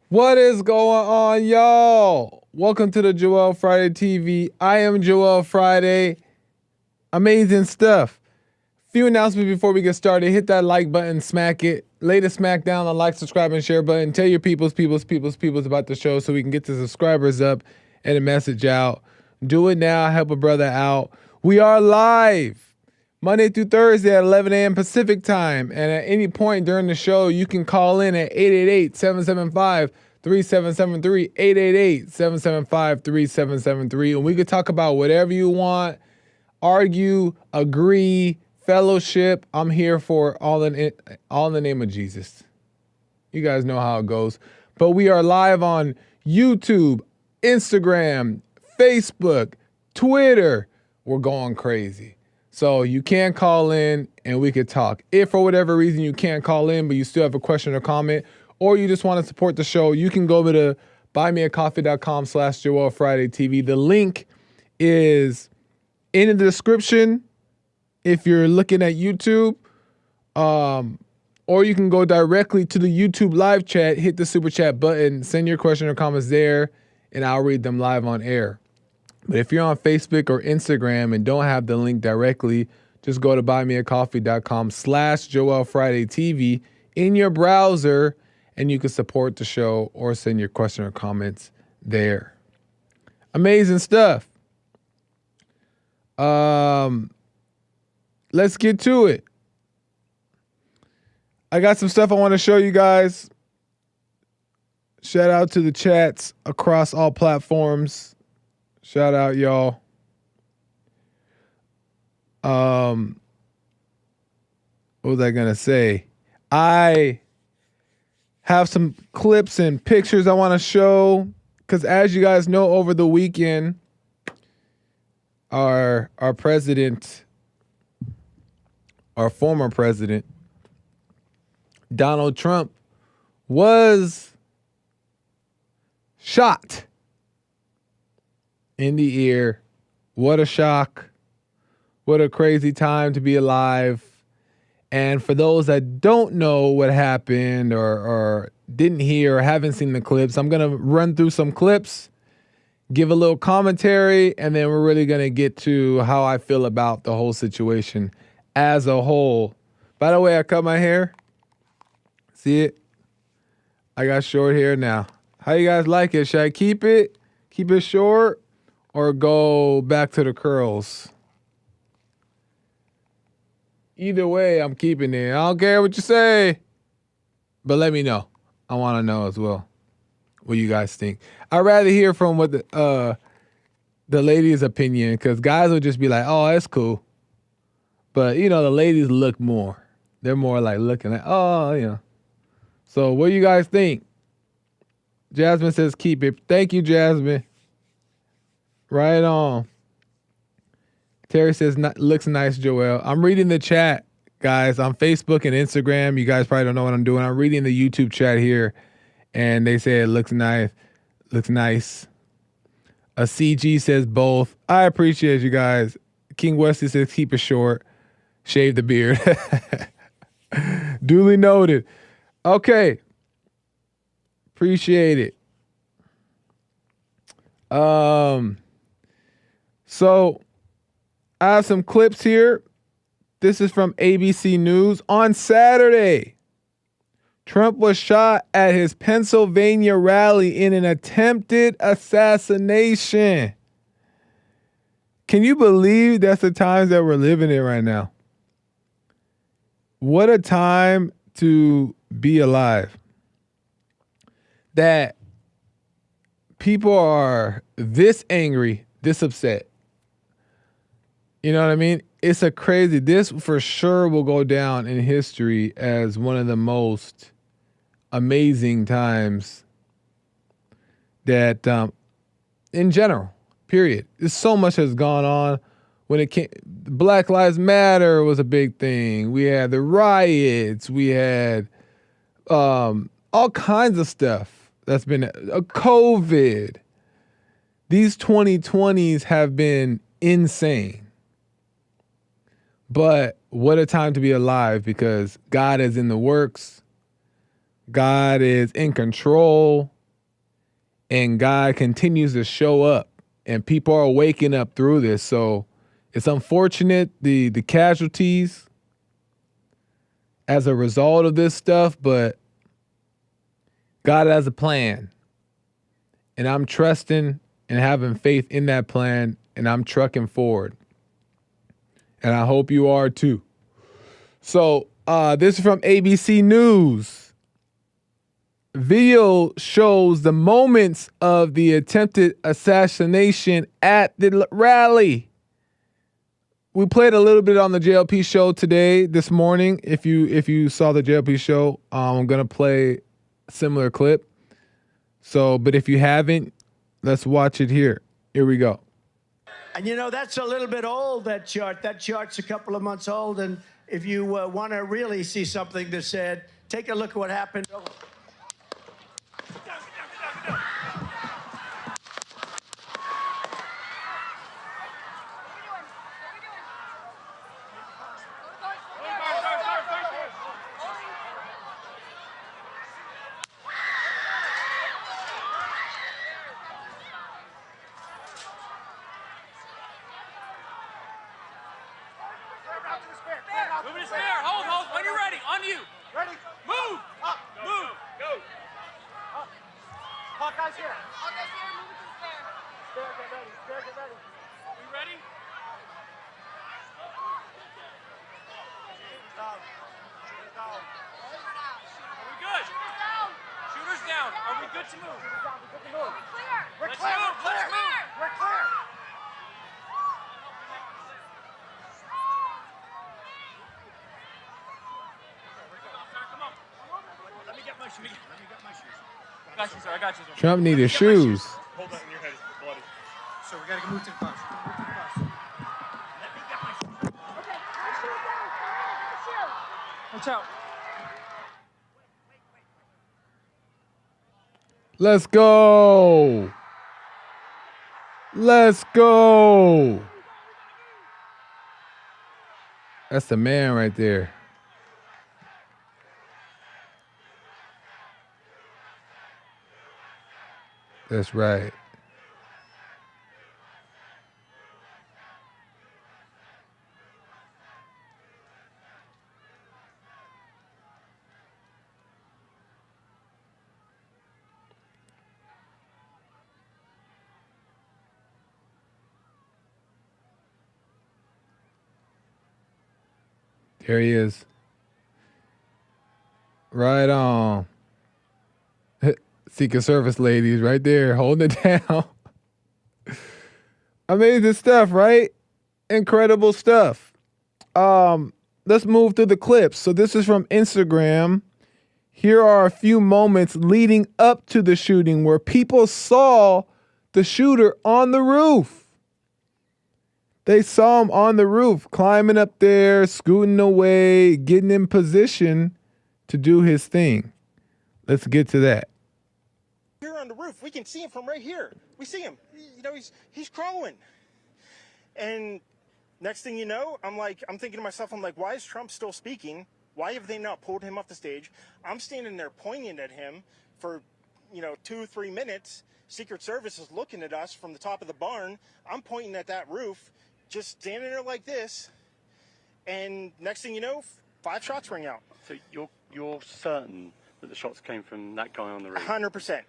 What is going on, y'all? Welcome to the Joel Friday TV. I am Joel Friday. Amazing stuff. Few announcements before we get started. Hit that like button, smack it. Lay the smack down on like, subscribe, and share button. Tell your peoples about the show so we can get the subscribers up and a message out. Do it now. Help a brother out. We are live Monday through Thursday at 11 a.m. Pacific time. And at any point during the show, you can call in at 888-775-3773, 888-775-3773. And we could talk about whatever you want, argue, agree, fellowship. I'm here for all in the name of Jesus. You guys know how it goes. But we are live on YouTube, Instagram, Facebook, Twitter. We're going crazy. So you can call in and we could talk. If for whatever reason you can't call in, but you still have a question or comment, or you just want to support the show, you can go over to buymeacoffee.com/JoelFridayTV. The link is in the description if you're looking at YouTube, or you can go directly to the YouTube live chat, hit the super chat button, send your question or comments there, and I'll read them live on air. But if you're on Facebook or Instagram and don't have the link directly, just go to buymeacoffee.com/JoelFridayTV in your browser, and you can support the show or send your question or comments there. Amazing stuff. Let's get to it. I got some stuff I want to show you guys. Shout out to the chats across all platforms. Shout out, y'all. What was I gonna say? I have some clips and pictures I want to show because, as you guys know, over the weekend, our president, our former president, Donald Trump, was shot in the ear. What a shock. What a crazy time to be alive. And for those that don't know what happened or didn't hear or haven't seen the clips, I'm going to run through some clips, give a little commentary, and then we're really going to get to how I feel about the whole situation as a whole. By the way, I cut my hair. See it? I got short hair now. How you guys like it? Should I keep it short, or go back to the curls? Either way, I'm keeping it. I don't care what you say, but let me know. I want to know as well what you guys think. I'd rather hear from what the lady's opinion, because guys will just be like, oh, that's cool. But, the ladies look more. They're more like looking at, oh. So what do you guys think? Jasmine says keep it. Thank you, Jasmine. Right on. Terry says, looks nice, Joel. I'm reading the chat, guys, on Facebook and Instagram. You guys probably don't know what I'm doing. I'm reading the YouTube chat here, and they say it looks nice. Looks nice. A CG says both. I appreciate you guys. King Wesley says keep it short. Shave the beard. Duly noted. Okay. Appreciate it. So I have some clips here. This is from ABC News. On Saturday, Trump was shot at his Pennsylvania rally in an attempted assassination. Can you believe that's the times that we're living in right now? What a time to be alive. That people are this angry, this upset. You know what I mean? It's a crazy, this for sure will go down in history as one of the most amazing times that, in general, period. There's so much has gone on. When it came, Black Lives Matter was a big thing. We had the riots. We had all kinds of stuff that's been COVID. These 2020s have been insane. But what a time to be alive, because God is in the works. God is in control. and God continues to show up, and people are waking up through this. So it's unfortunate the casualties as a result of this stuff, but God has a plan, and I'm trusting and having faith in that plan, and I'm trucking forward, and I hope you are too. So this is from ABC News. Video shows the moments of the attempted assassination at the rally. We played a little bit on the JLP show this morning. If you saw the JLP show, I'm gonna play a similar clip. So, but if you haven't, let's watch it here. Here we go. And you know, that's a little bit old, that chart. That chart's a couple of months old. And if you want to really see something that said, take a look at what happened. Moving his spear. Hold. When you're ready. On you. Ready. Move. Up. Move. Go. Up. Hawkeye's here. Hawkeye's here. Move to the spear. Spear, get ready. Spear, get ready. We ready? Shooters down. Shooters down. Are we good? Shooters down. Shooters down. Are we good to move? Shooters down. We're good to move. We're clear. Let's move. Let's move. We're clear. I got you, sir. Trump needed shoes. Hold that in your head. It's bloody. So we gotta move to the bus. Move to the bus. Let me get my shoes. Okay, my shoes down. Watch out. Let's go. Let's go. That's the man right there. That's right. There he is. Right on. Secret Service ladies right there holding it down. Amazing stuff, right? Incredible stuff. Let's move to the clips. So this is from Instagram. Here are a few moments leading up to the shooting where people saw the shooter on the roof. They saw him on the roof, climbing up there, scooting away, getting in position to do his thing. Let's get to that. Here on the roof, we can see him from right here. We see him. You know, he's crawling. And next thing you know, I'm thinking to myself, why is Trump still speaking? Why have they not pulled him off the stage? I'm standing there pointing at him for, 2-3 minutes. Secret Service is looking at us from the top of the barn. I'm pointing at that roof, just standing there like this. And next thing you know, 5 shots ring out. So you're certain that the shots came from that guy on the roof? 100%.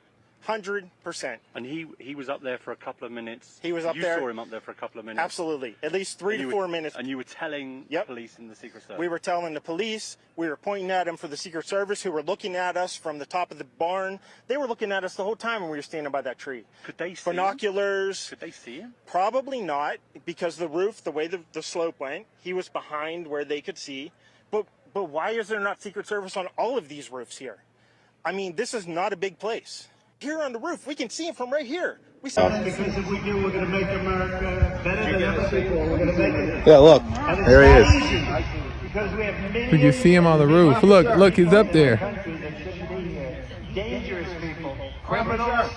100%. And he was up there for a couple of minutes. He was up there. You saw him up there for a couple of minutes. Absolutely. At least 3 to 4 minutes. And you were telling the police and the Secret Service. We were telling the police. We were pointing at him for the Secret Service, who were looking at us from the top of the barn. They were looking at us the whole time when we were standing by that tree. Could they see binoculars? Could they see him? Probably not, because the roof, the way the slope went, he was behind where they could see. But why is there not Secret Service on all of these roofs here? I mean, this is not a big place. Here on the roof, we can see him from right here. We saw him. Because if we do, we're going to make America better than ever before. We're going to make it. Yeah, look. There he is. Because we have millions. Could you see him on the roof? Look, he's up there. Dangerous people. Criminals.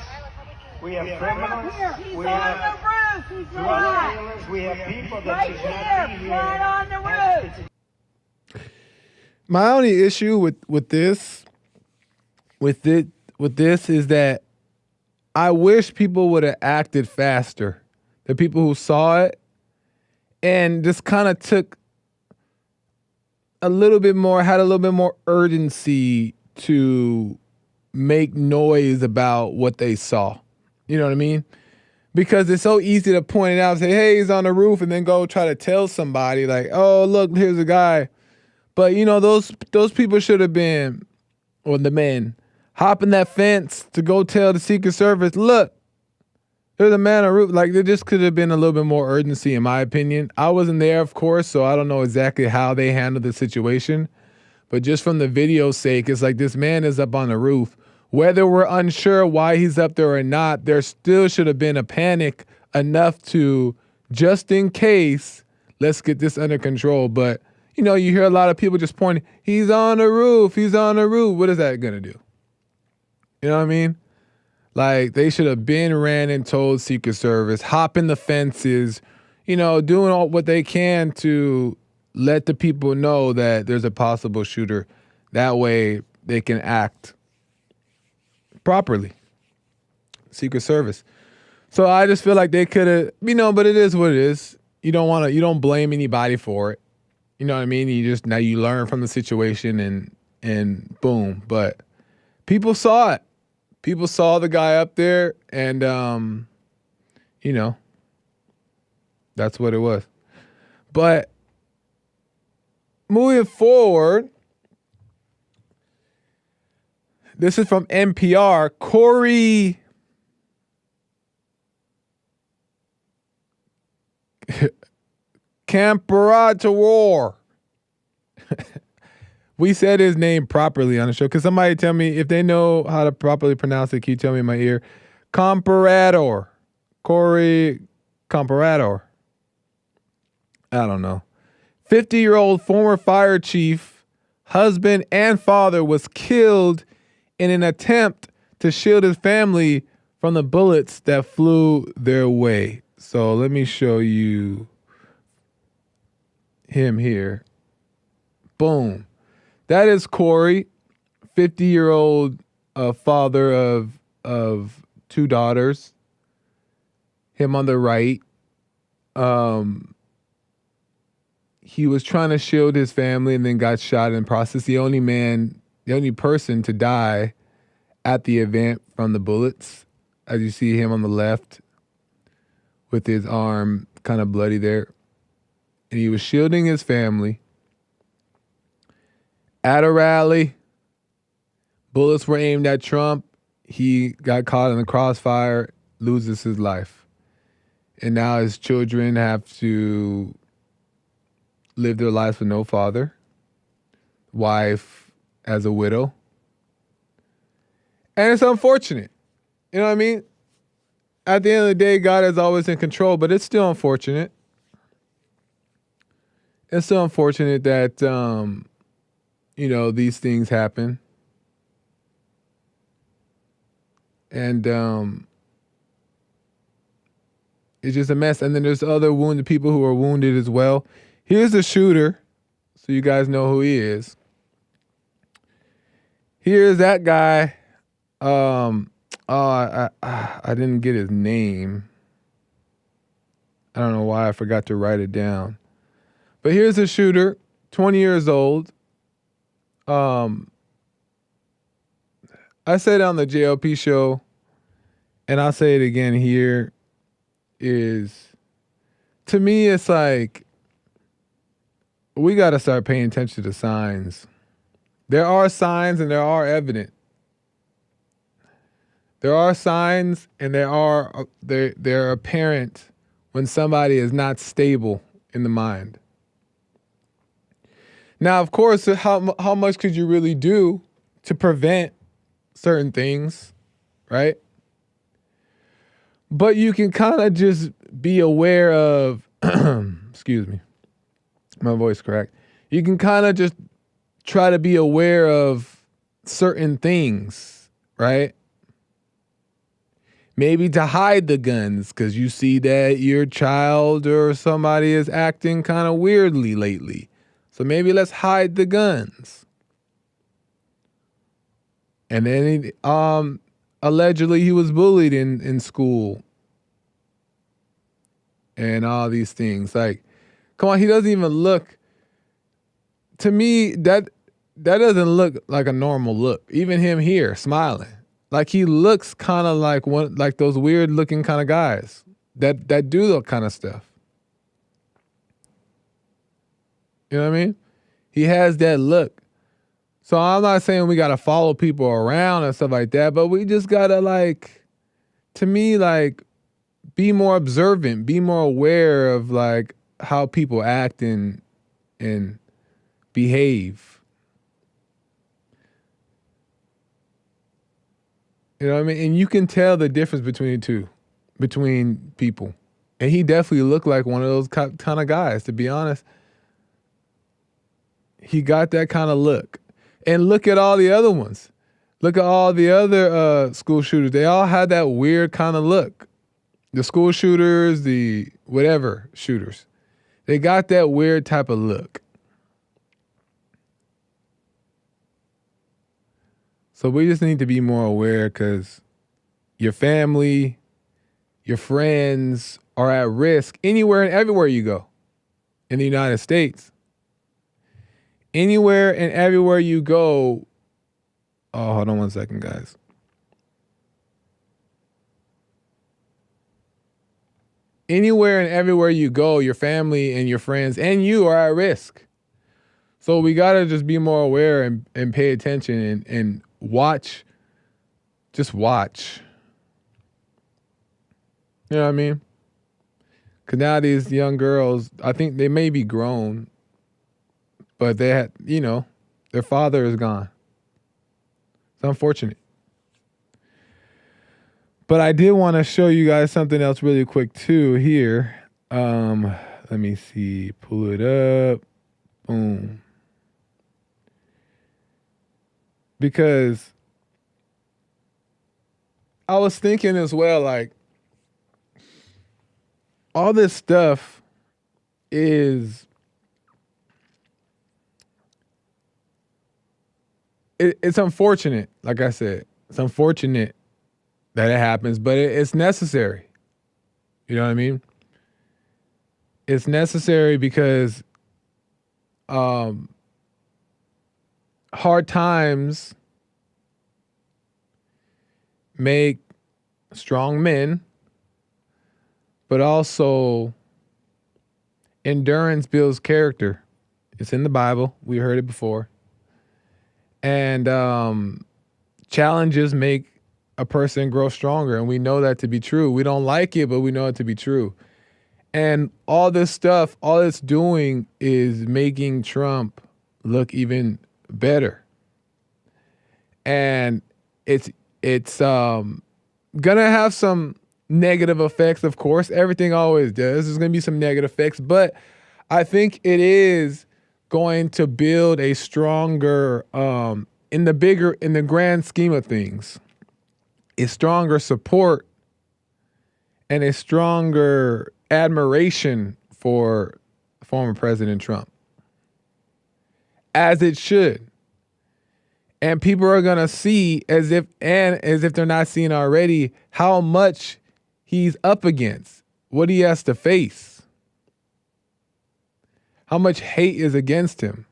We have criminals. We have drug dealers. We have people that should not be here. Right on the roof. My only issue with this is that I wish people would have acted faster. The people who saw it and just kind of took a little bit more, had a little bit more urgency to make noise about what they saw. You know what I mean? Because it's so easy to point it out and say, hey, he's on the roof, and then go try to tell somebody like, oh, look, here's a guy. But, you know, those people should have been, or the men, hopping that fence to go tell the Secret Service, look, there's a man on the roof. Like, there just could have been a little bit more urgency, in my opinion. I wasn't there, of course, so I don't know exactly how they handled the situation. But just from the video's sake, it's like this man is up on the roof. Whether we're unsure why he's up there or not, there still should have been a panic enough to, just in case, let's get this under control. But, you know, you hear a lot of people just pointing, he's on the roof, he's on the roof. What is that going to do? You know what I mean? Like, they should have been ran and told Secret Service, hopping the fences, you know, doing all what they can to let the people know that there's a possible shooter. That way they can act properly. Secret Service. So I just feel like they could have, you know, but it is what it is. You don't blame anybody for it. You know what I mean? Now you learn from the situation and boom. But people saw it. People saw the guy up there, and, you know, that's what it was. But moving forward, this is from NPR. Corey Camperatore. We said his name properly on the show. Can somebody tell me if they know how to properly pronounce it? Can you tell me in my ear? Comparator. Corey Comparator. I don't know. 50-year-old former fire chief, husband and father was killed in an attempt to shield his family from the bullets that flew their way. So let me show you him here. Boom. That is Corey, 50-year-old father of two daughters. Him on the right. He was trying to shield his family and then got shot in the process. The only person to die at the event from the bullets. As you see him on the left with his arm kind of bloody there. And he was shielding his family. At a rally, bullets were aimed at Trump. He got caught in the crossfire, loses his life. And now his children have to live their lives with no father, wife as a widow. And it's unfortunate. You know what I mean? At the end of the day, God is always in control, but it's still unfortunate. It's still unfortunate that, you know, these things happen. And it's just a mess. And then there's other wounded people who are wounded as well. Here's the shooter, so you guys know who he is. Here's that guy. I didn't get his name. I don't know why I forgot to write it down. But here's the shooter, 20 years old. I said on the JLP show, and I'll say it again here, is, to me, it's like, we got to start paying attention to signs. There are signs and there are evidence. There are signs and they're apparent when somebody is not stable in the mind. Now, of course, how much could you really do to prevent certain things, right? But you can kind of just be aware of, excuse me, my voice cracked. You can kind of just try to be aware of certain things, right? Maybe to hide the guns because you see that your child or somebody is acting kind of weirdly lately. So maybe let's hide the guns. And then allegedly he was bullied in school and all these things. Like, come on, he doesn't even look, to me, that doesn't look like a normal look. Even him here smiling. Like, he looks kind of like like those weird looking kind of guys that do that kind of stuff. You know what I mean? He has that look. So I'm not saying we got to follow people around and stuff like that, but we just got to, like, to me, like, be more observant, be more aware of, like, how people act and behave. You know what I mean? And you can tell the difference between the two, between people. And he definitely looked like one of those kind of guys, to be honest. He got that kind of look. And look at all the other ones. Look at all the other school shooters. They all had that weird kind of look. The school shooters, the whatever shooters. They got that weird type of look. So we just need to be more aware, because your family, your friends are at risk anywhere and everywhere you go in the United States. Anywhere and everywhere you go. Oh, hold on one second, guys. Anywhere and everywhere you go, your family and your friends and you are at risk. So we got to just be more aware and pay attention and watch. Just watch. You know what I mean? Because now these young girls, I think they may be grown, but they had, you know, their father is gone. It's unfortunate. But I did want to show you guys something else really quick too here. Let me see. Pull it up. Boom. Because I was thinking as well, like, all this stuff is, it's unfortunate. Like I said, it's unfortunate that it happens, but it's necessary. You know what I mean? It's necessary because hard times make strong men, but also endurance builds character. It's in the Bible. We heard it before. And challenges make a person grow stronger, and we know that to be true. We don't like it, but we know it to be true. And all this stuff, all it's doing is making Trump look even better. And it's gonna have some negative effects, of course. Everything always does. There's gonna be some negative effects, but I think it is going to build a stronger, in the grand scheme of things, a stronger support and a stronger admiration for former President Trump. As it should. And people are going to see, as if they're not seeing already, how much he's up against, what he has to face, how much hate is against him.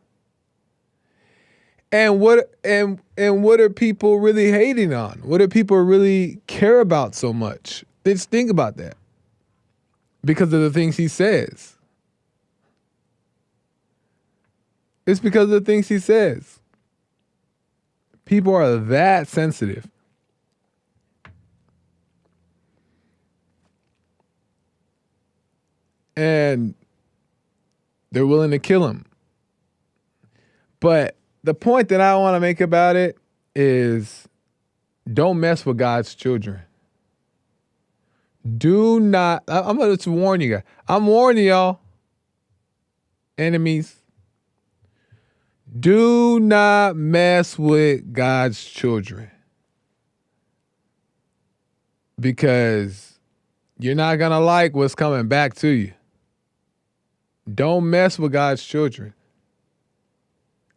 And what are people really hating on? What do people really care about so much? Just think about that. Because of the things he says. It's because of the things he says. People are that sensitive. And they're willing to kill him. But the point that I want to make about it is, don't mess with God's children. Do not, I'm going to warn you guys. I'm warning y'all, enemies. Do not mess with God's children. Because you're not going to like what's coming back to you. Don't mess with God's children.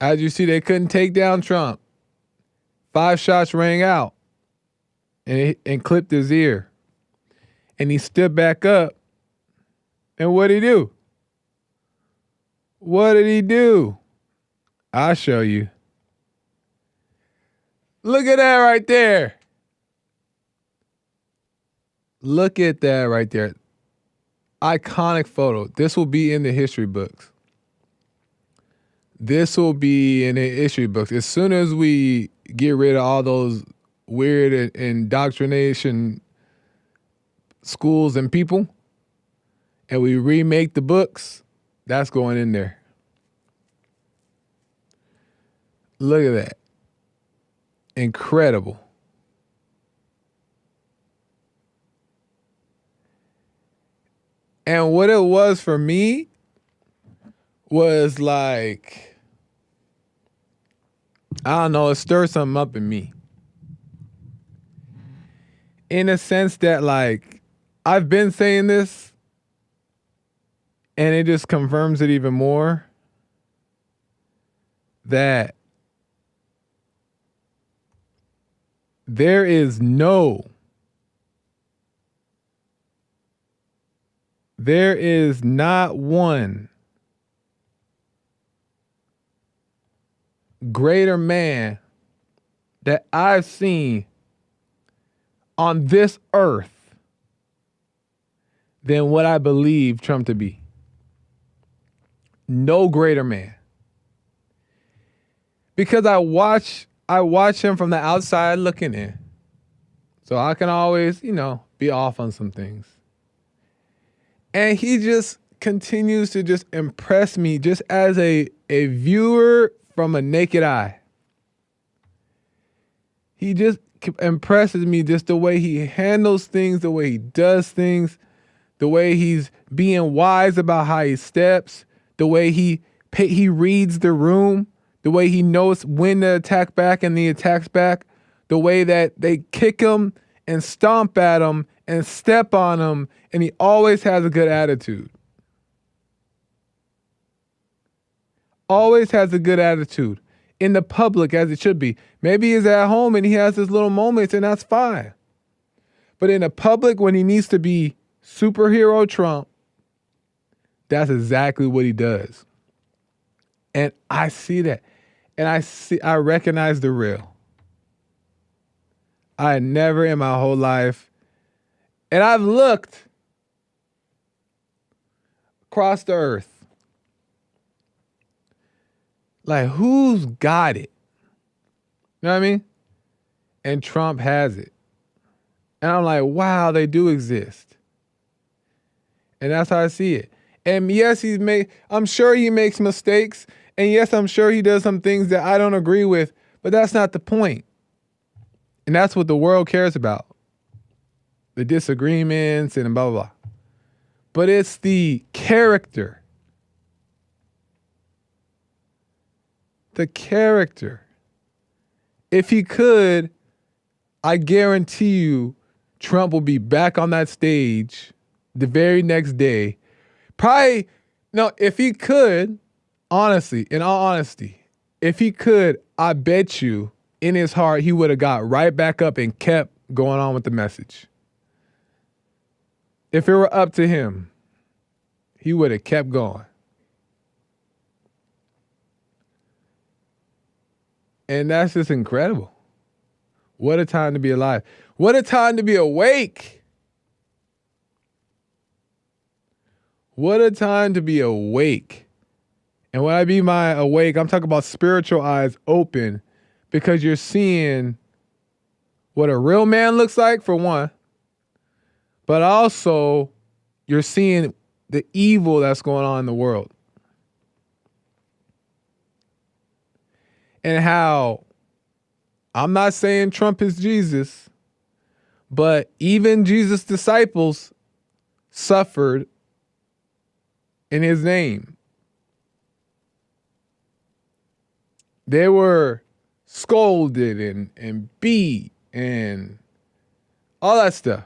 As you see, they couldn't take down Trump. 5 shots rang out. and clipped his ear. And he stood back up. And what did he do? What did he do? I'll show you. Look at that right there. Look at that right there. Iconic photo. This will be in the history books. This will be in the history books. As soon as we get rid of all those weird indoctrination schools and people, and we remake the books, that's going in there. Look at that. Incredible. And what it was for me was like, I don't know, it stirred something up in me. In a sense that, like, I've been saying this, and it just confirms it even more, that there is not one greater man that I've seen on this earth than what I believe Trump to be. No greater man. Because I watch him from the outside looking in. So I can always, be off on some things. And he just continues to just impress me just as a viewer from a naked eye. He just impresses me just the way he handles things, the way he does things, the way he's being wise about how he steps, the way he reads the room, the way he knows when to attack back and he attacks back, the way that they kick him and stomp at him and step on him, and he always has a good attitude. Always has a good attitude. In the public, as it should be. Maybe he's at home and he has his little moments, and that's fine. But in the public, when he needs to be superhero Trump, that's exactly what he does. And I see that. And I recognize the real. I never in my whole life, and I've looked across the earth, like, who's got it? You know what I mean? And Trump has it. And I'm like, wow, they do exist. And that's how I see it. And yes, I'm sure he makes mistakes. And yes, I'm sure he does some things that I don't agree with, but that's not the point. And that's what the world cares about. The disagreements and blah, blah, blah. But it's the character. The character. If he could, I guarantee you, Trump will be back on that stage the very next day. Probably, no, if he could, honestly, in all honesty, if he could, I bet you in his heart he would have got right back up and kept going on with the message. If it were up to him, he would have kept going. And that's just incredible. What a time to be alive. What a time to be awake. What a time to be awake. And when I mean by awake, I'm talking about spiritual eyes open, because you're seeing what a real man looks like, for one, but also you're seeing the evil that's going on in the world. And how, I'm not saying Trump is Jesus, but even Jesus' disciples suffered in his name. They were scolded and beat and all that stuff.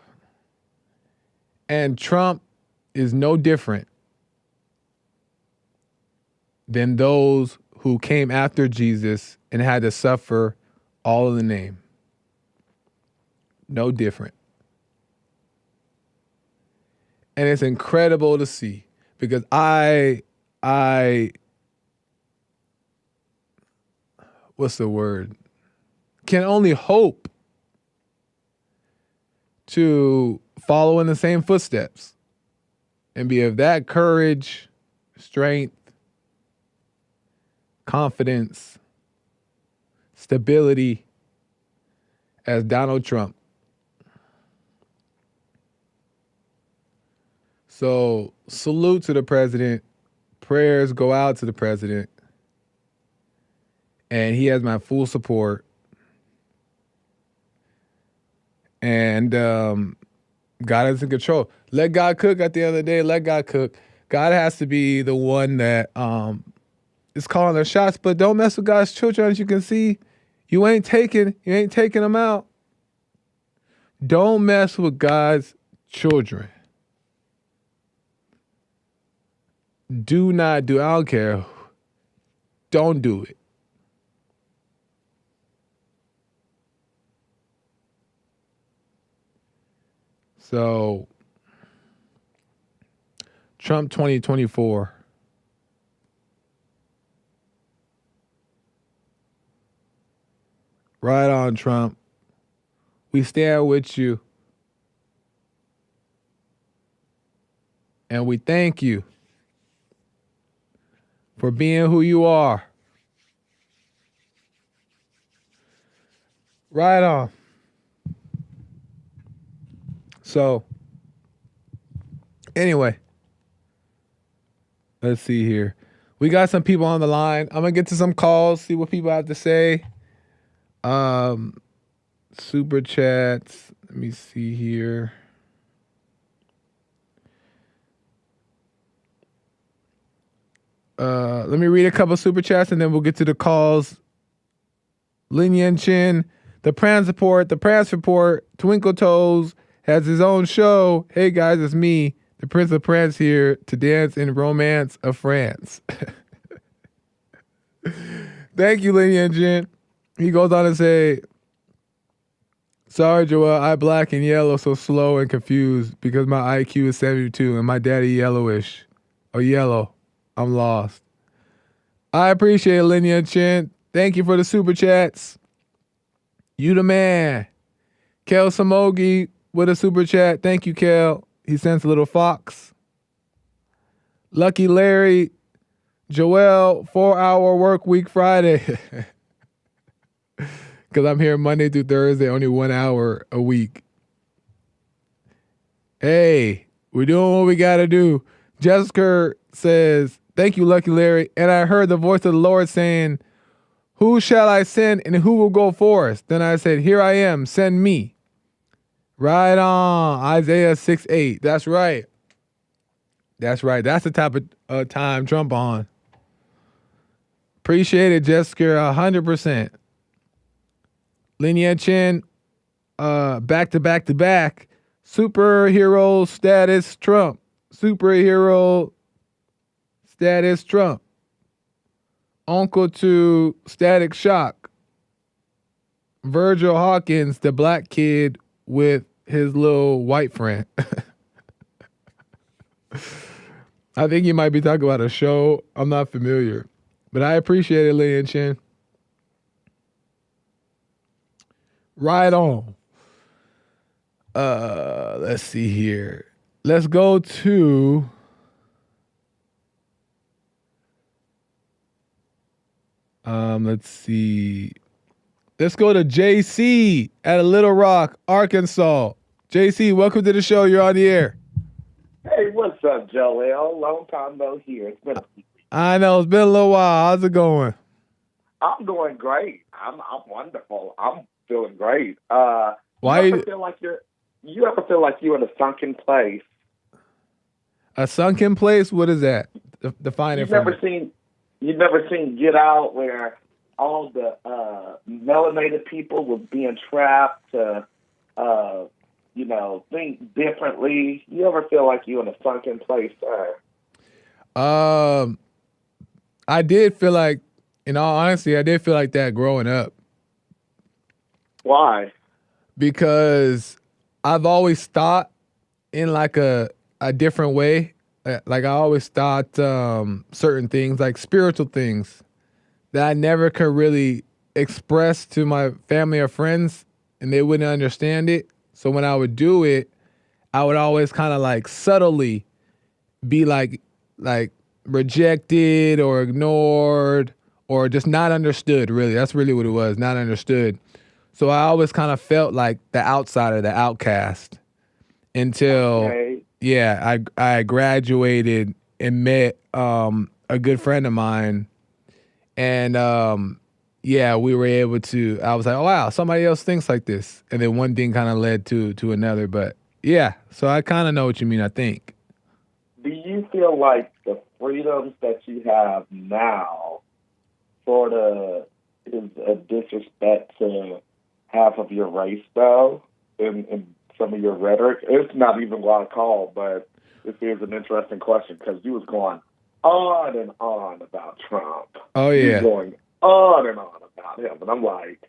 And Trump is no different than those who came after Jesus and had to suffer all in the name. no different. And it's incredible to see because I what's the word? Can only hope to follow in the same footsteps and be of that courage, strength, confidence, stability as Donald Trump. So salute to the president. Prayers go out to the president. And he has my full support. And God is in control. Let God cook at the end of the day. Let God cook. God has to be the one that is calling the shots, but don't mess with God's children. As you can see, you ain't taking them out. Don't mess with God's children. Do not do. I don't care. Don't do it. So, Trump 2024. Right on, Trump. We stand with you. And we thank you for being who you are. Right on. So, anyway, let's see here. We got some people on the line. I'm going to get to some calls, see what people have to say. Super chats. Let me see here. Let me read a couple super chats and then we'll get to the calls. Lin Yan Chin, the Prance Report, Twinkle Toes has his own show. Hey guys, it's me, the Prince of Prance here to dance in Romance of France. Thank you, Lin Yan Chin. He goes on to say, sorry, Joel, I black and yellow so slow and confused because my IQ is 72 and my daddy yellowish. Or yellow. I'm lost. I appreciate it, Lin Yan Chin. Thank you for the super chats. You the man. Kel Samogi with a super chat. Thank you, Kel. He sends a little fox. Lucky Larry. Joel, 4-hour work week Friday. Because I'm here Monday through Thursday, only 1 hour a week. Hey, we're doing what we got to do. Jessica says, thank you, Lucky Larry. And I heard the voice of the Lord saying, who shall I send and who will go for us? Then I said, here I am, send me. Right on, Isaiah 6:8. That's right. That's right. That's the type of time Trump on. Appreciate it, Jessica, 100%. Lin Yan Chin, back to back to back. Superhero status Trump. Superhero status Trump. Uncle to Static Shock. Virgil Hawkins, the black kid with his little white friend. I think you might be talking about a show. I'm not familiar. But I appreciate it, Lin Chin. Right on. Let's see here. Let's go to let's see. Let's go to JC at Little Rock, Arkansas. JC, welcome to the show. You're on the air. Hey, what's up, Joel? Long time no hear. It's been a few weeks. I know, it's been a little while. How's it going? I'm doing great. I'm wonderful. I'm feeling great. Why you ever feel like you're in a sunken place? A sunken place? What is that? Define it for me. You've never seen Get Out, where all the melanated people were being trapped to, think differently. You ever feel like you're in a sunken place, sir? I did feel like, in all honesty, I did feel like that growing up. Why? because I've always thought in like a different way. Like I always thought certain things, like spiritual things, that I never could really express to my family or friends, and they wouldn't understand it. So when I would do it, I would always kind of like subtly be like rejected or ignored or just not understood. Really, that's really what it was, not understood. So I always kind of felt like the outsider, the outcast, until Okay. yeah, I graduated and met a good friend of mine, and yeah, we were able to. I was like, oh wow, somebody else thinks like this, and then one thing kind of led to another. But yeah, so I kind of know what you mean. I think. Do you feel like the freedoms that you have now sort of is a disrespect to half of your race, though, in some of your rhetoric? It's not even what I call, but this is an interesting question because you was going on and on about Trump. Oh You yeah. going on and on about him, and I'm like,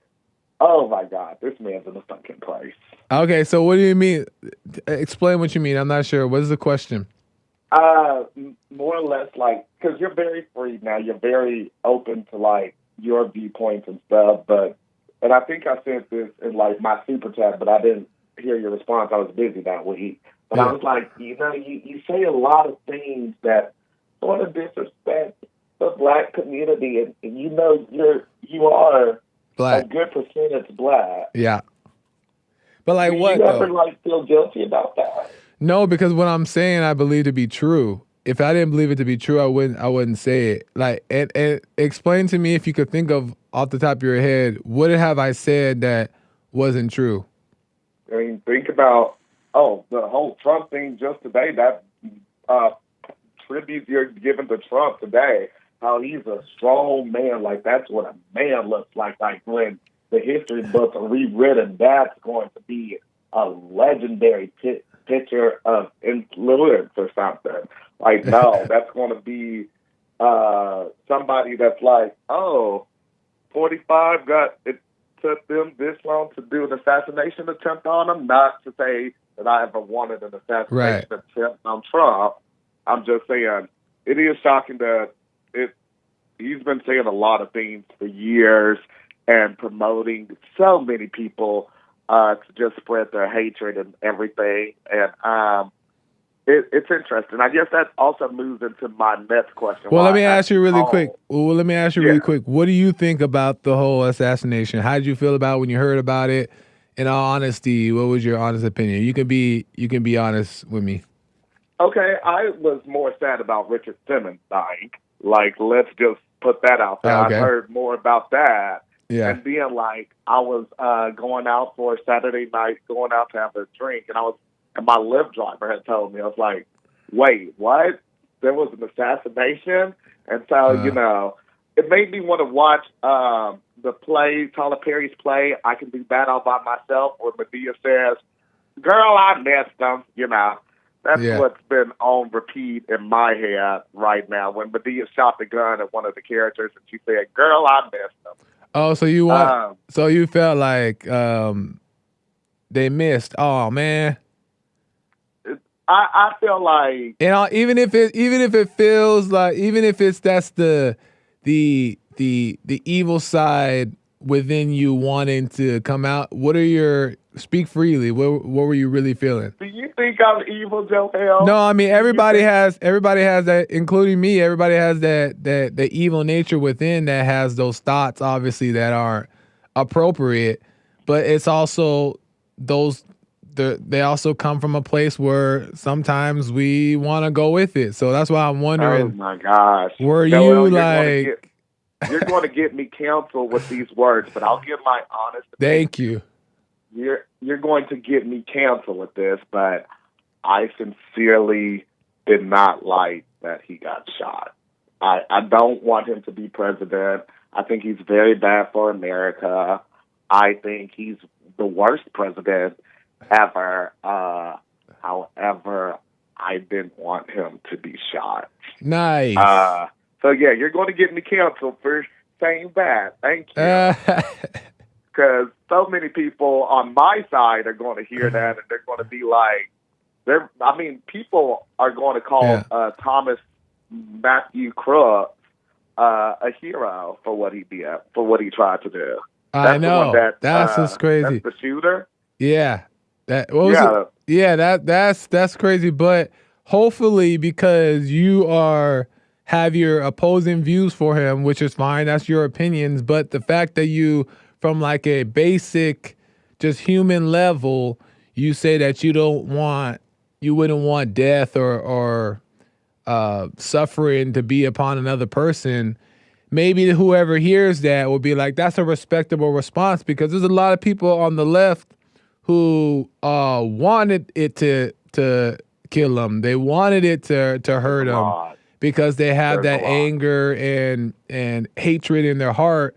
oh my God, this man's in a fucking place. Okay, so what do you mean? Explain what you mean. I'm not sure. What is the question? More or less like, because you're very free now. You're very open to like your viewpoints and stuff. And I think I sent this in like my super chat, but I didn't hear your response. I was busy that week. But Yeah. I was like, you say a lot of things that sort of disrespect the black community, and you are a Black. good percentage black. Yeah. But like Do what you ever though? like feel guilty about that? No, because what I'm saying I believe to be true. If I didn't believe it to be true, I wouldn't say it. Like and explain to me if you could think of off the top of your head, what have I said that wasn't true? I mean, think about, the whole Trump thing just today, that tribute you're giving to Trump today, how he's a strong man, like that's what a man looks like when the history books are rewritten, that's going to be a legendary picture of influence or something. Like, no, that's going to be somebody that's like, 45 it took them this long to do an assassination attempt on him. Not to say that I ever wanted an assassination Right. attempt on Trump. I'm just saying it is shocking that he's been saying a lot of things for years and promoting so many people to just spread their hatred and everything. And it's interesting. I guess that also moves into my next question. Well, Why let me I ask you really called. quick. Well, let me ask you really quick. What do you think about the whole assassination? How did you feel about it when you heard about it? In all honesty, what was your honest opinion? You can be honest with me. Okay, I was more sad about Richard Simmons dying. Like, let's just put that out there. Okay. I've heard more about that. Yeah. And then, like, I was going out for a Saturday night, going out to have a drink, and my Lyft driver had told me, I was like, wait, what? There was an assassination? And so, it made me want to watch the play, Tyler Perry's play, I Can Do That All By Myself, where Medea says, girl, I missed them, That's Yeah. what's been on repeat in my head right now. When Medea shot the gun at one of the characters and she said, girl, I missed them. Oh, so so you felt like they missed. Oh man. I feel like, And even if it feels like, even if that's the evil side within you wanting to come out, speak freely. What were you really feeling? do you think I'm evil, Joel? No, I mean everybody has that, including me. Everybody has that the evil nature within that has those thoughts, obviously, that aren't appropriate. But it's also they also come from a place where sometimes we want to go with it. So that's why I'm Oh wondering, my gosh. were Joel, you like? you're going to get me canceled with these words, but I'll give my honest opinion. Thank you. You're going to get me canceled with this, but I sincerely did not like that he got shot. I don't want him to be president. I think he's very bad for America. I think he's the worst president ever. However, I didn't want him to be shot. Nice. So yeah, you're going to get me canceled for saying that. Thank you. Because so many people on my side are going to hear that, and they're going to be like, people are going to call Thomas Matthew Crooks a hero for what he did, for what he tried to do. I know. That's just crazy. That's the shooter. Yeah. That's crazy. But hopefully, because you have your opposing views for him, which is fine, that's your opinions. But the fact that you, from like a basic, just human level, you say that you wouldn't want death or suffering to be upon another person. Maybe whoever hears that will be like, that's a respectable response, because there's a lot of people on the left who wanted it to kill them. They wanted it to hurt them because they have that anger and hatred in their heart,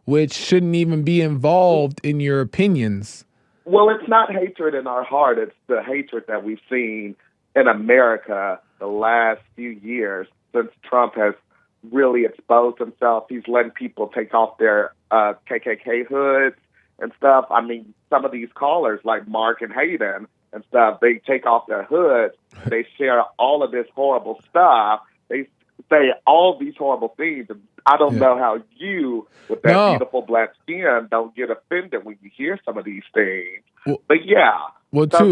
which shouldn't even be involved in your opinions. Well, it's not hatred in our heart. It's the hatred that we've seen in America the last few years since Trump has really exposed himself. He's letting people take off their KKK hoods and stuff. I mean, some of these callers like Mark and Hayden and stuff, they take off their hoods. They share all of this horrible stuff. They say all these horrible things. And I don't know how you, with that beautiful black skin, don't get offended when you hear some of these things. But yeah. Well, so,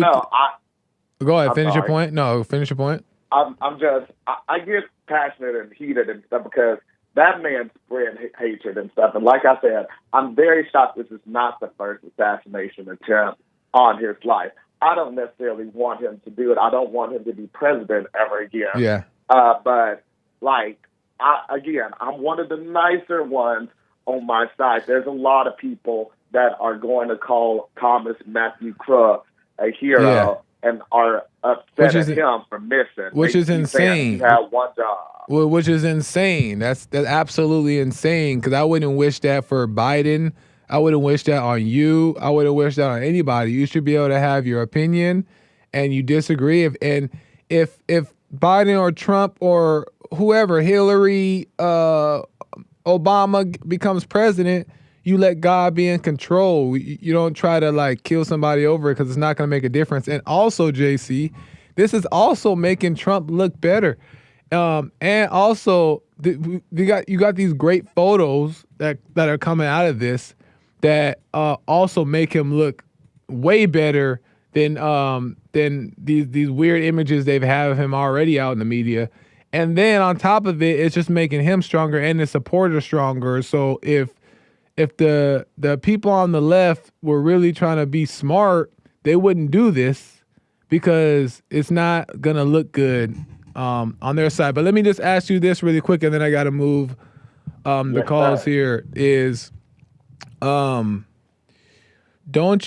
go ahead. Finish your point. No, finish your point. I get passionate and heated and stuff because that man spread hatred and stuff. And like I said, I'm very shocked this is not the first assassination attempt on his life. I don't necessarily want him to do it. I don't want him to be president ever again. Yeah. But I'm one of the nicer ones on my side. There's a lot of people that are going to call Thomas Matthew Crooks a hero and are upset at him for missing. Which is insane. He had one job. Well, which is insane. That's absolutely insane, because I wouldn't wish that for Biden. I wouldn't wish that on you. I wouldn't wish that on anybody. You should be able to have your opinion, and you disagree. If Biden or Trump or whoever, Hillary, Obama becomes president, you let God be in control. You don't try to like kill somebody over it, because it's not going to make a difference. And also, JC, this is also making Trump look better. And also, you got these great photos that are coming out of this that also make him look way better than these weird images they've had of him already out in the media. And then on top of it, it's just making him stronger and his supporters stronger. So if the people on the left were really trying to be smart, they wouldn't do this, because it's not gonna look good on their side. But let me just ask you this really quick, and then I got to move the calls here. Is don't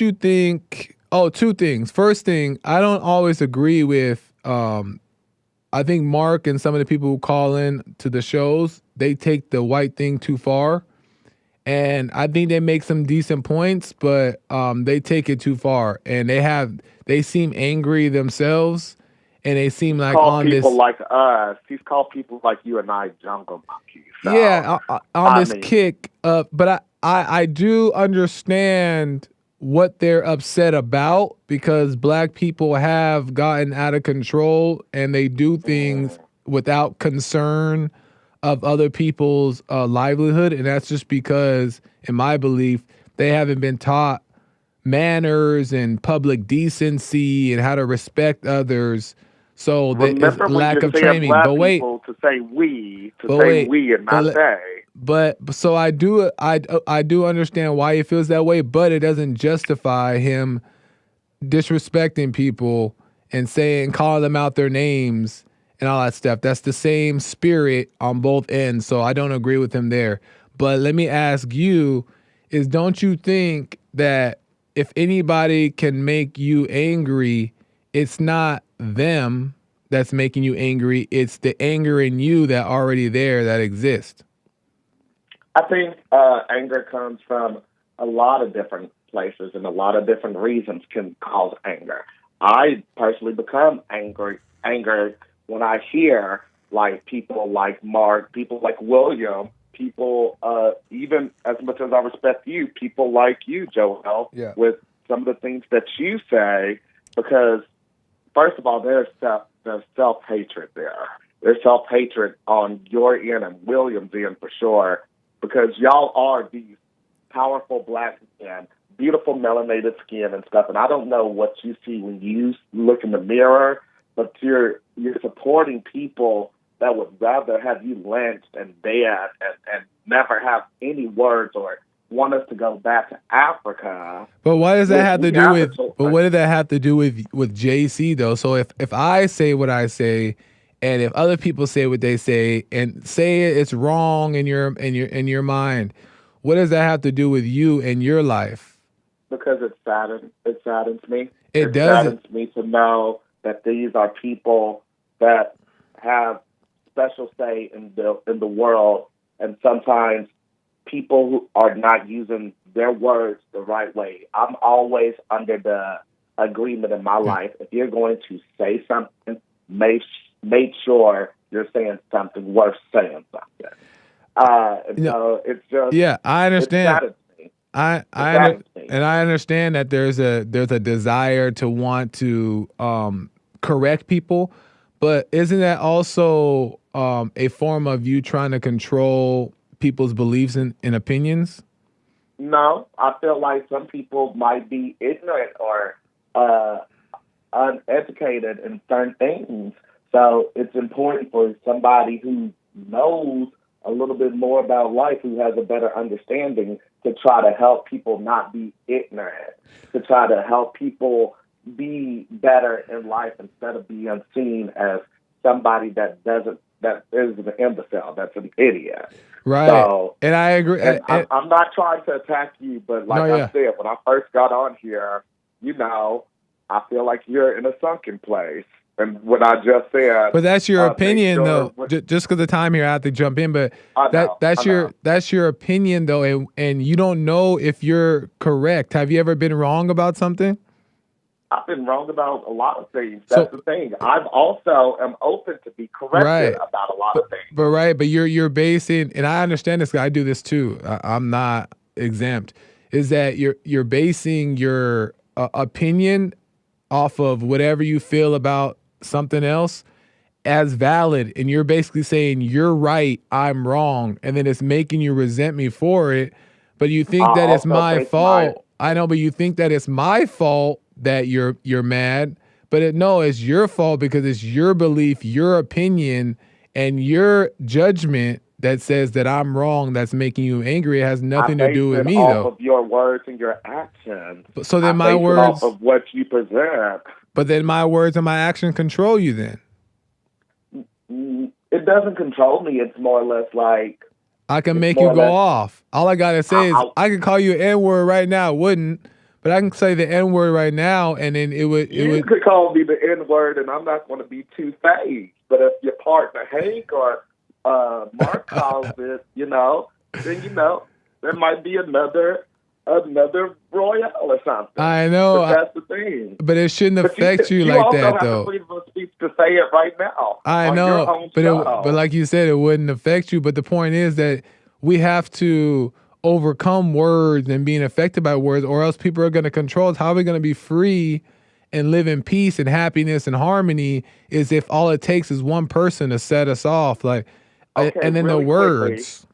you think? Oh, two things. First thing, I don't always agree with. I think Mark and some of the people who call in to the shows, they take the white thing too far. And I think they make some decent points, but they take it too far. And they seem angry themselves, and they seem like on this. People like us. He's called people like you and I jungle monkeys. So, yeah, on this kick. But I do understand what they're upset about, because black people have gotten out of control and they do things without concern of other people's livelihood. And that's just because, in my belief, they haven't been taught manners and public decency and how to respect others. So it's lack of training. But wait, to say we and not they. But so I do understand why he feels that way, but it doesn't justify him disrespecting people and calling them out their names and all that stuff. That's the same spirit on both ends. So I don't agree with him there. But let me ask you, don't you think that if anybody can make you angry, it's not them that's making you angry, it's the anger in you that already there that exists? I think anger comes from a lot of different places, and a lot of different reasons can cause anger. I personally become angry when I hear like people like Mark, people like William, people, even as much as I respect you, people like you, Joel, Yeah. with some of the things that you say, because first of all, there's self-hatred there. There's self-hatred on your end and William's end for sure, because y'all are these powerful black men, beautiful melanated skin and stuff. And I don't know what you see when you look in the mirror, but you're supporting people that would rather have you lynched and dead and never have any words or want us to go back to Africa. But what does that have to do with? But What did that have to do with JC though? So if I say what I say, and if other people say what they say, and say it's wrong in your mind, what does that have to do with you and your life? Because it saddens me. It doesn't. Saddens me to know that these are people that have special say in the world, and sometimes people who are not using their words the right way. I'm always under the agreement in my life. If you're going to say something, make sure you're saying something worth saying something. So it's just I understand. It saddens me. I understand that there's a desire to want to correct people, but isn't that also a form of you trying to control people's beliefs and opinions? No, I feel like some people might be ignorant or uneducated in certain things. So it's important for somebody who knows a little bit more about life, who has a better understanding, to try to help people not be ignorant, to try to help people be better in life instead of being seen as somebody that is an imbecile, that's an idiot. Right. So, and I agree. And I'm not trying to attack you, but I said, when I first got on here, I feel like you're in a sunken place. And what I just said. But that's your opinion, though. Just because of time here, I have to jump in. But that's your opinion, though, and you don't know if you're correct. Have you ever been wrong about something? I've been wrong about a lot of things. That's the thing. I've also am open to be corrected about a lot of things. But you're basing, and I understand this. I do this too. I'm not exempt. Is that you're basing your opinion off of whatever you feel about something else as valid, and you're basically saying you're right, I'm wrong, and then it's making you resent me for it. But you think that it's my fault. I know, but you think that it's my fault that you're mad. But it's your fault because it's your belief, your opinion, and your judgment that says that I'm wrong. That's making you angry. It has nothing to do with me, though. Off of your words and your actions. So then my words, off of what you present. But then my words and my action control you. Then it doesn't control me. It's more or less like I can make you go off. All I gotta say is I could call you an N-word right now. It wouldn't. But I can say the N-word right now, and then it would. You could call me the N-word, and I'm not going to be too phased. But if your partner Hank or Mark calls it, then there might be another Royale or something. I know. But that's the thing. But it shouldn't affect you like that, though. You also have the freedom of speech to say it right now. I know, but like you said, it wouldn't affect you. But the point is that we have to overcome words and being affected by words, or else people are going to control us. How are we going to be free and live in peace and happiness and harmony is if all it takes is one person to set us off, and then the words.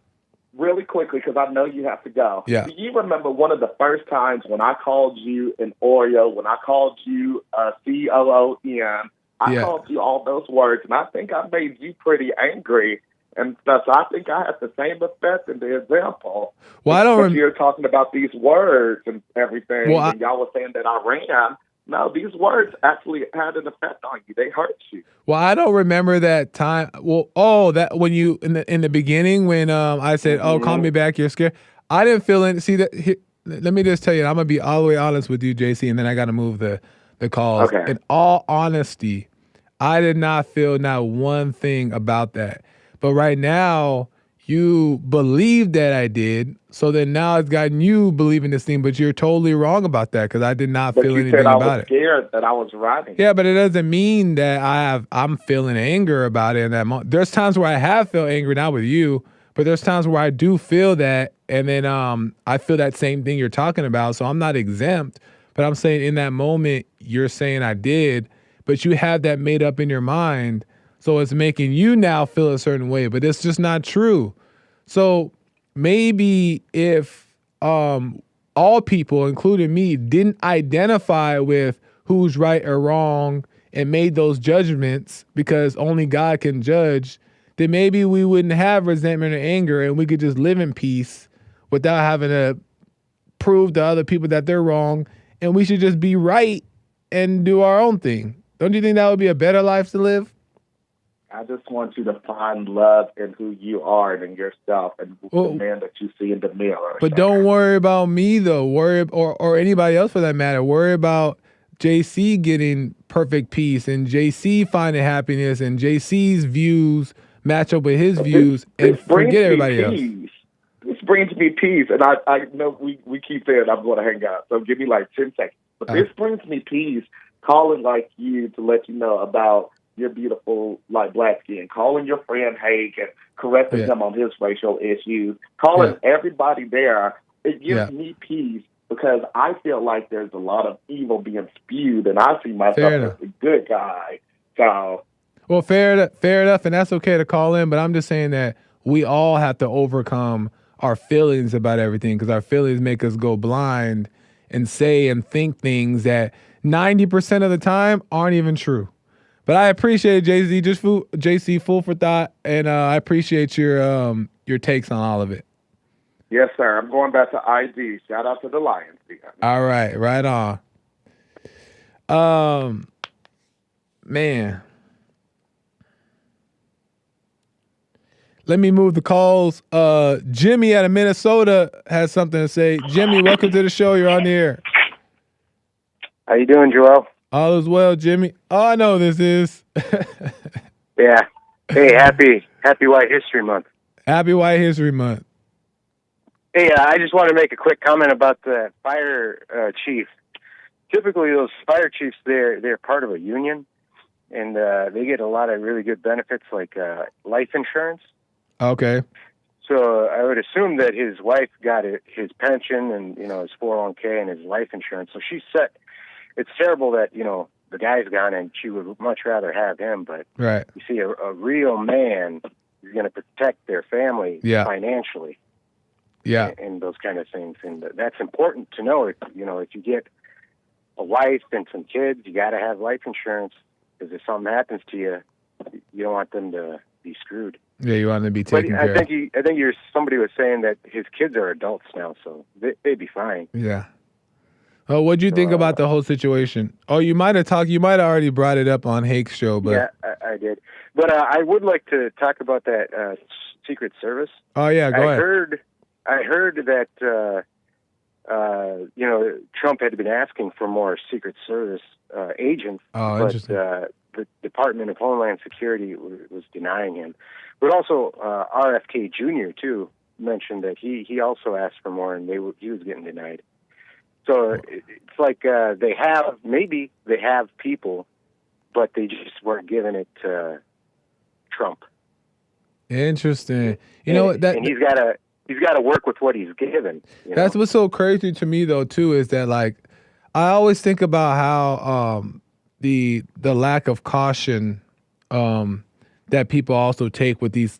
Really quickly, because I know you have to go. Yeah. Do you remember one of the first times when I called you an Oreo, when I called you COON? I called you all those words, and I think I made you pretty angry. And stuff. So I think I had the same effect in the example. Well, I don't remember. You're talking about these words and everything, and y'all were saying that I ran. No, these words actually had an effect on you. They hurt you. Well, I don't remember that time. Well, that when you in the beginning when I said, "Oh, call me back, you're scared." I didn't feel it. See that? Let me just tell you, I'm gonna be all the way honest with you, JC, and then I got to move the calls. Okay. In all honesty, I did not feel not one thing about that. But right now, you believe that I did, so then now it's gotten you believing this thing, but you're totally wrong about that because I did not feel anything about it. I was scared that I was writing. Yeah, but it doesn't mean that I'm feeling anger about it in that moment. There's times where I have felt angry, not with you, But there's times where I do feel that, and then I feel that same thing you're talking about. So I'm not exempt, but I'm saying in that moment, you're saying I did, but you have that made up in your mind. So it's making you now feel a certain way, but it's just not true. So maybe if all people, including me, didn't identify with who's right or wrong and made those judgments because only God can judge, then maybe we wouldn't have resentment or anger and we could just live in peace without having to prove to other people that they're wrong, and we should just be right and do our own thing. Don't you think that would be a better life to live? I just want you to find love in who you are and in yourself and the man that you see in the mirror. But don't worry about me though. Or anybody else for that matter. Worry about JC getting perfect peace and JC finding happiness and JC's views match up with his views and forget everybody else. This brings me peace, and I know we keep saying I'm going to hang out, so give me like 10 seconds. But this brings me peace, calling like you to let you know about your beautiful like black skin, calling your friend Hank and correcting him on his racial issues, calling everybody there. It gives me peace because I feel like there's a lot of evil being spewed, and I see myself as a good guy. So, well, fair enough, and that's okay to call in. But I'm just saying that we all have to overcome our feelings about everything because our feelings make us go blind and say and think things that 90% of the time aren't even true. But I appreciate JC, full for thought, and I appreciate your takes on all of it. Yes, sir. I'm going back to ID. Shout out to the Lions. All right, right on. Man. Let me move the calls. Jimmy out of Minnesota has something to say. Jimmy, welcome to the show. You're on the air. How you doing, Joel? All is well, Jimmy. Oh, I know this is. Yeah. Hey, happy White History Month. Happy White History Month. Hey, I just want to make a quick comment about the fire chief. Typically, those fire chiefs, they're part of a union, and they get a lot of really good benefits like life insurance. Okay. So I would assume that his wife got his pension and his 401k and his life insurance. So she's set. It's terrible that the guy's gone, and she would much rather have him. But you see, a real man is going to protect their family financially. Yeah, and those kind of things, and that's important to know. If you get a wife and some kids, you got to have life insurance because if something happens to you, you don't want them to be screwed. Yeah, you want them to be taken care of. I think somebody was saying that his kids are adults now, so they'd be fine. Yeah. Oh, what'd you think about the whole situation? Oh, you might have already brought it up on Hake's show, but yeah, I did. But I would like to talk about that Secret Service. Oh yeah, go ahead. I heard that Trump had been asking for more Secret Service agents, but the Department of Homeland Security was denying him. But also RFK Jr. too mentioned that he also asked for more, and he was getting denied. So it's like they have people, but they just weren't giving it to Trump. Interesting. And he's got to work with what he's given. That's what's so crazy to me though too is that like I always think about how the lack of caution that people also take with these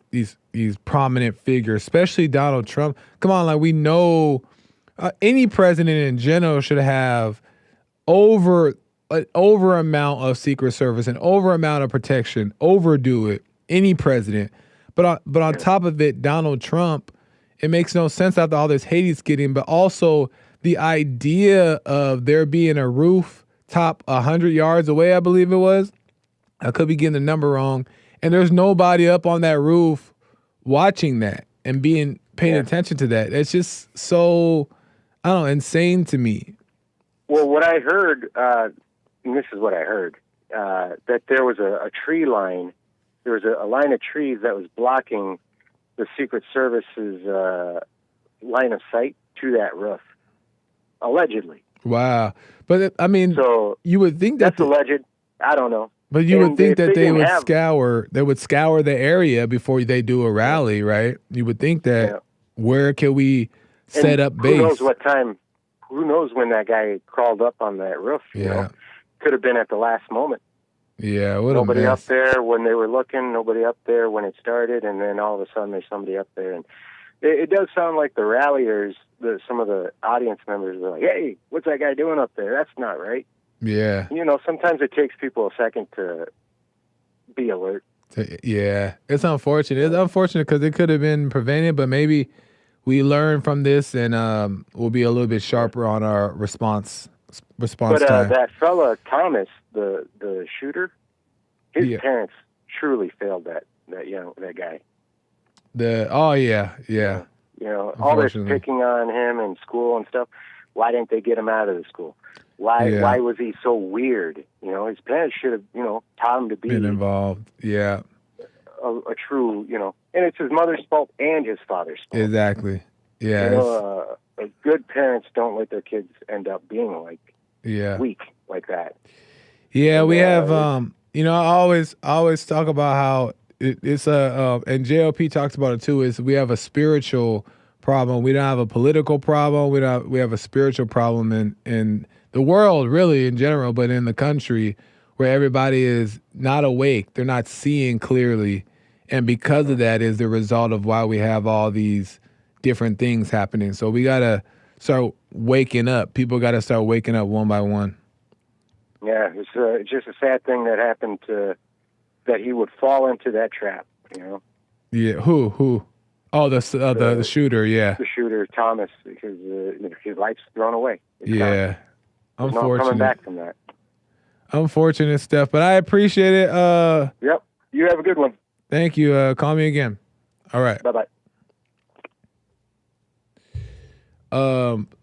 prominent figures, especially Donald Trump. Come on, like we know any president in general should have over amount of Secret Service and over amount of protection, overdo it. Any president, but on top of it, Donald Trump. It makes no sense after all this hate he's getting, but also the idea of there being a rooftop 100 yards away, I believe it was. I could be getting the number wrong. And there's nobody up on that roof watching that and paying attention to that. It's just so, I don't know, insane to me. Well, what I heard, and this is what I heard, that there was a tree line. There was a line of trees that was blocking the Secret Service's line of sight to that roof, allegedly. Wow. But, I mean, so you would think that... That's alleged. I don't know. But you would think that they would have, scour the area before they do a rally, right? You would think that where can we set up base? Who knows what time? Who knows when that guy crawled up on that roof? You know? Could have been at the last moment. Yeah, what nobody a mess. up there when they were looking, nobody up there when it started, and then all of a sudden there's somebody up there. And it does sound like the ralliers, some of the audience members were like, "Hey, what's that guy doing up there? That's not right." Yeah. You know, sometimes it takes people a second to be alert. Yeah, it's unfortunate. It's unfortunate because it could have been prevented, but maybe we learn from this and we'll be a little bit sharper on our response time. That fella Thomas, the shooter, his parents truly failed that guy. Yeah. You know, all this picking on him in school and stuff. Why didn't they get him out of the school? Why was he so weird? You know, his parents should have, taught him to be been involved. Yeah. A true, and it's his mother's fault and his father's fault. Exactly. Yeah. Good parents don't let their kids end up being weak like that. Yeah, we have I always talk about how it's and JLP talks about it too, is we have a spiritual problem. We don't have a political problem. We have a spiritual problem in the world, really, in general, but in the country where everybody is not awake. They're not seeing clearly. And because of that is the result of why we have all these different things happening. So we got to start waking up. People got to start waking up one by one. Yeah, it's just a sad thing that happened that he would fall into that trap, Yeah, who? Oh, the shooter, yeah. The shooter, Thomas, because his life's thrown away. Unfortunate. No coming back from that. Unfortunate stuff, but I appreciate it. Yep. You have a good one. Thank you. Call me again. All right. Bye-bye.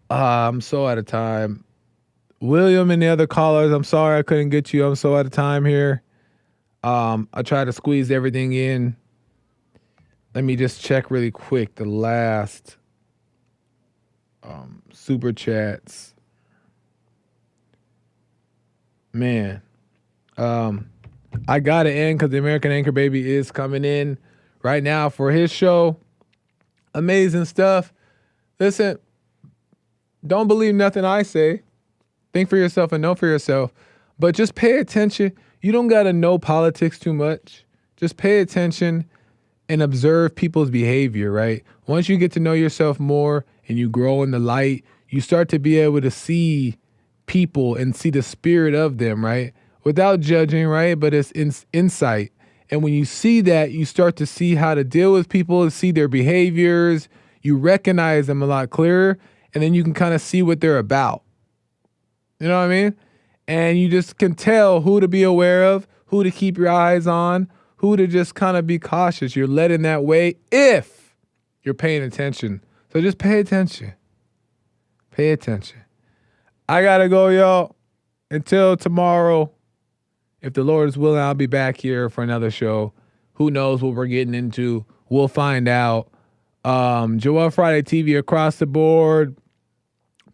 I'm so out of time. William and the other callers, I'm sorry I couldn't get you. I'm so out of time here. I tried to squeeze everything in. Let me just check really quick the last super chats. Man, I gotta end because the American Anchor Baby is coming in right now for his show. Amazing stuff. Listen, don't believe nothing I say. Think for yourself and know for yourself. But just pay attention. You don't gotta know politics too much. Just pay attention and observe people's behavior, right? Once you get to know yourself more and you grow in the light, you start to be able to see people and see the spirit of them, right? Without judging, right? But it's insight. And when you see that, you start to see how to deal with people, see their behaviors. You recognize them a lot clearer, and then you can kind of see what they're about. You know what I mean? And you just can tell who to be aware of, who to keep your eyes on, who to just kind of be cautious. You're led in that way if you're paying attention. So just pay attention. Pay attention. I got to go, y'all. Until tomorrow, if the Lord is willing, I'll be back here for another show. Who knows what we're getting into? We'll find out. Joel Friday TV across the board,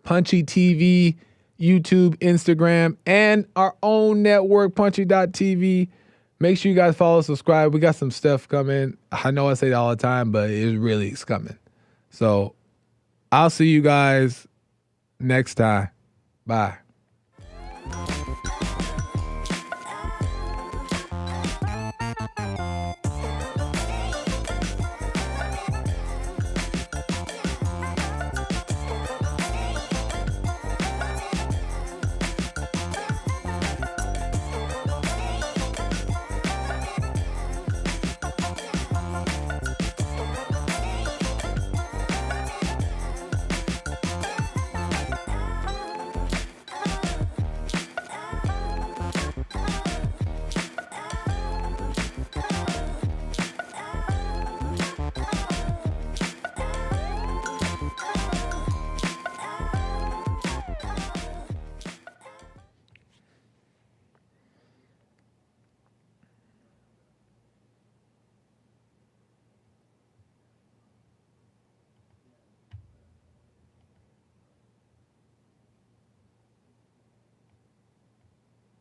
Punchy TV, YouTube, Instagram, and our own network, punchy.tv. Make sure you guys follow, subscribe. We got some stuff coming. I know I say that all the time, but it's coming. So I'll see you guys next time. Bye.